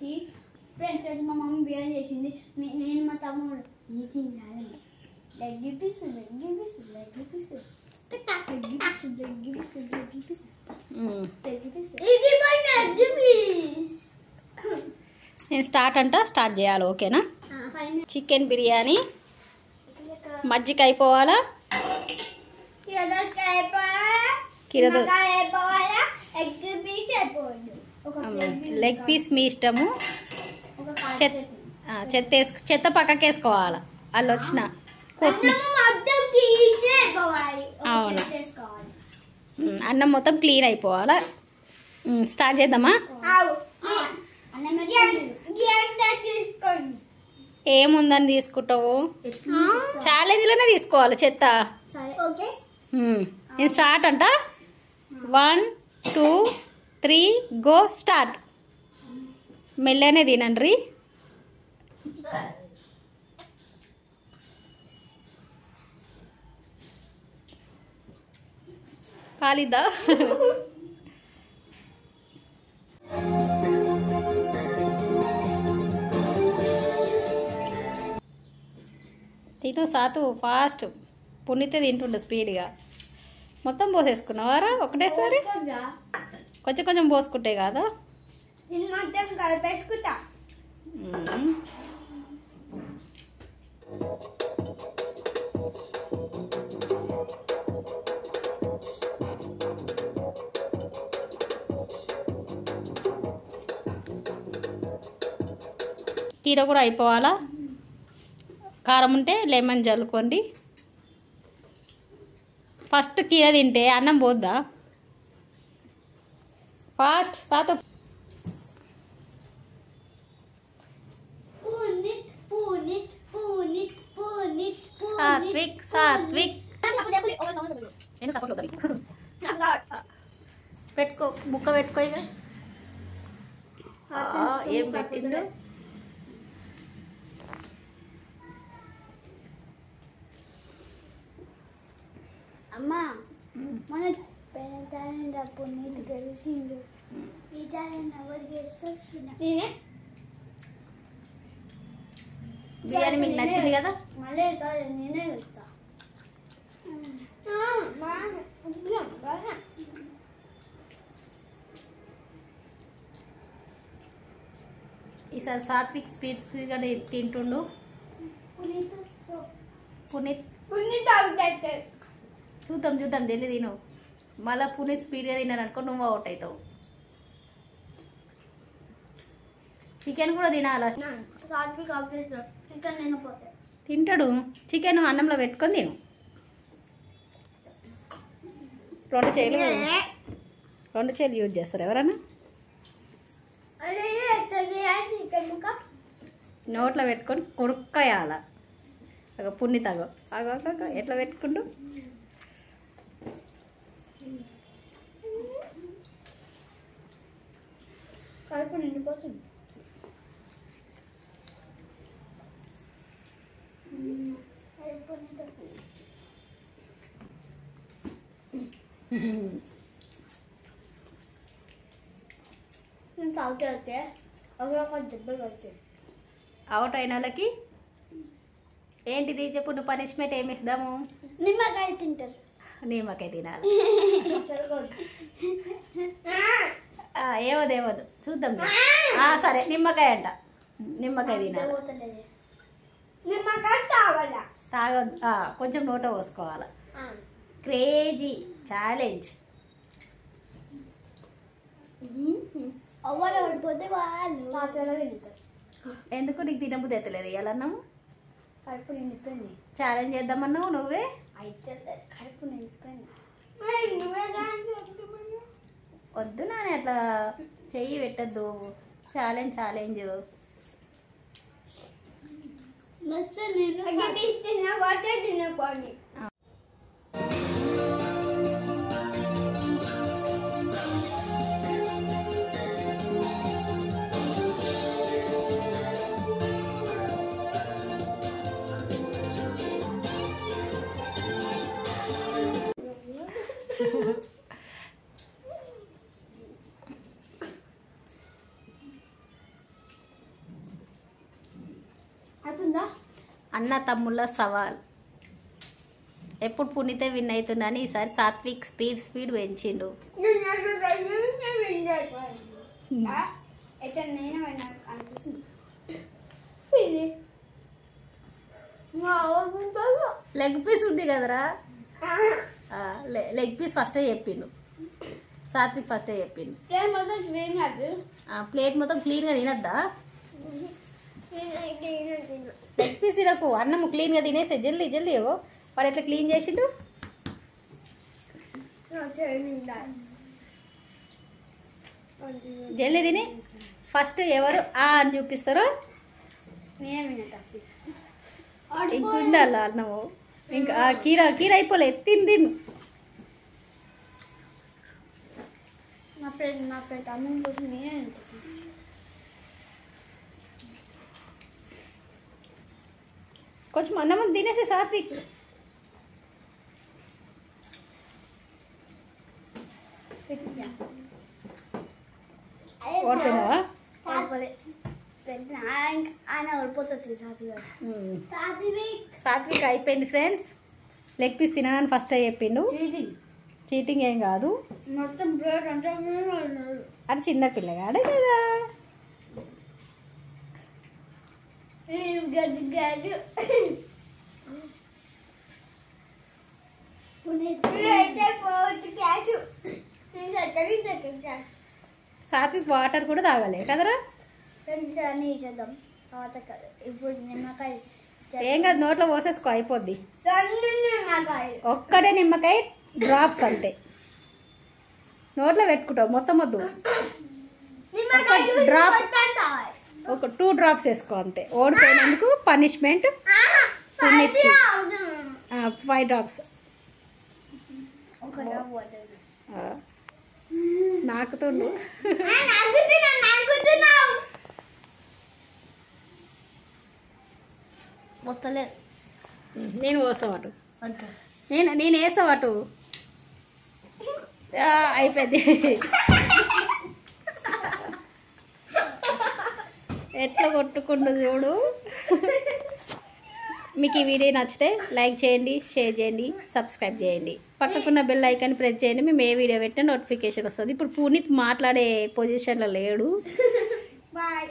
చేసి ఫ్రెండ్స్ వచ్చి మా మమ్మీ బిర్యానీ చేసింది. నేను మా తమ్ముడు ఈటింగ్ ఛాలెంజ్ లెగ్ పీస్ నేను స్టార్ట్ స్టార్ట్ చేయాలి. ఓకేనా? చికెన్ బిర్యానీ మజ్జిగ అయిపోవాలా, లెగ్ పీస్ మీ ఇష్టము. చెత్త పక్కకి వేసుకోవాలి. వాళ్ళు వచ్చిన అవును, అన్నం మొత్తం క్లీన్ అయిపోవాలా. స్టార్ట్ చేద్దామా? ఏముందని తీసుకుంటావు? ఛాలెంజ్లోనే తీసుకోవాలి చెత్త. నేను స్టార్ట్ 1 2 3 గో స్టార్ట్. మెల్లనే తినండి. కాలిద్దా? తిను సాతు ఫాస్ట్. పుణ్యతే తింటుండే స్పీడ్గా. మొత్తం పోసేసుకున్నావారా ఒకటేసారి? కొంచెం కొంచెం పోసుకుంటే కాదా? కీర కూడా అయిపోవాలా. కారం ఉంటే లెమన్ జల్లుకోండి. ఫస్ట్ కీర తింటే అన్నం పోద్దా? ఫాస్ట్ సాతు. సాత్విక్ సాత్విక్ నేను సపోర్ట్ పెట్టుకో, ముక్క పెట్టుకో. ఇక ఏం పెట్టిండు? అమ్మా మన ఛాలెంజ్ అప్పుడు నీకు గెలిచిండు. ఈ ఛాలెంజ్ ఎవరు గెలిచి నేనే. బిర్యానీ మీకు నచ్చింది కదా? మళ్ళీ నేనే వెళ్తా. ఈసారి సాత్విక్ స్పీడ్ స్పీడ్గా తింటుండు. పునీత్ చూద్దాం జల్దీ తిను. మళ్ళీ పునీత్ స్పీడ్గా తిన్నాను అనుకో, నువ్వు అవుట్ అవుతావు. చికెన్ కూడా తినాలా? తింటాడు. చికెన్ అన్నంలో పెట్టుకొని తిను. 2 చేతులు యూజ్ చేస్తారు ఎవరన్నా? నోట్లో పెట్టుకొని కొరుక్కయాల. పుణ్ణి తగో అగో ఎట్లా పెట్టుకుంటూ. కడుపు నిండిపోతుంది. అవుట్ అయితే దెబ్బలు పడుతుంది. అవుట్ అయిన వాళ్ళకి ఏంటిది చెప్పు? నువ్వు పనిష్మెంట్ ఏమి ఇద్దాము? నిమ్మకాయ తింటారు. నిమ్మకాయ తినాలి. ఏవోదేవద్దు చూద్దాం. సరే నిమ్మకాయ నిమ్మకాయ తినాలి. తాగొద్దు, కొంచెం నోట పోసుకోవాలి. Crazy challenge. ఎవరు పడిపోతే వాళ్ళు ఎందుకు నీకు తినబుద్ధి ఎత్తలేదు? ఇవ్వాలన్నాము. కడుపు నిండిపోయింది. ఛాలెంజ్ చేద్దామన్నావు నువ్వే. అయితే కడుపు నిండిపోయింది. వద్దు నాని, అట్లా చెయ్యి పెట్టద్దు. ఛాలెంజ్ అయిపోయిందా? అన్న తమ్ముళ్ళ సవాల్. ఎప్పుడు పునీతే విన్ అవుతుందని ఈసారి సాత్విక్ స్పీడ్ పెంచిండు. లెగ్ పీస్ ఉంది కదరా, లెగ్ పీస్ ఫస్టే చెప్పిండు. సాత్విక్ ఫస్టే చెప్పిండు. ప్లేట్ మొత్తం క్లీన్గా తినద్దా? లెగ్ పీస్ తినకు, అన్నం క్లీన్గా తినేసే. జల్దీ జల్దీ ఏవో వాడు ఎట్లా క్లీన్ చేసిండు. జల్దీ తిని. ఫస్ట్ ఎవరు అని చూపిస్తారో ఇంకుండాల అన్నము. ఇంకా కీర అయిపోలే, తిను. మా ఫ్రెండ్ అన్నం కోసం నేనే కొంచెం అన్నం తినేసే సాత్విక్. ఓడిపోయినావా? ఆయన ఓడిపోతుంది. సాత్విక్ అయిపోయింది ఫ్రెండ్స్. లెగ్ పీస్ తినని ఫస్ట్ చెప్పిండు. చీటింగ్ ఏం కాదు, మొత్తం ప్లేట్ అంతా అది చిన్న పిల్లగాడే కదా. సాత్విక్ వాటర్ కూడా తాగలే కదరా? ఇప్పుడు నిమ్మకాయ ఏం కాదు, నోట్లో పోసేసుకో అయిపోద్ది. నిమ్మకాయ ఒక్కటే నిమ్మకాయ డ్రాప్స్ అంతే, నోట్లో పెట్టుకుంటావు మొత్తం వద్దు. డ్రాప్ ఒక 2 drops వేసుకో అంతే. ఓడిపోయినందుకు పనిష్మెంట్ 5 drops. నాకుతుండు. నేను పోస్తావాటు, నేను వేస్తావాటు. అయిపోయింది. ఎట్లా కొట్టుకుంటూ చూడు. మీకు ఈ వీడియో నచ్చితే లైక్ చేయండి, షేర్ చేయండి, సబ్స్క్రైబ్ చేయండి. పక్కకున్న బెల్ ఐకాన్ ప్రెస్ చేయండి. మేము ఏ వీడియో పెట్టినా నోటిఫికేషన్ వస్తుంది. ఇప్పుడు పునీత్ మాట్లాడే పొజిషన్లో లేడు. బాయ్.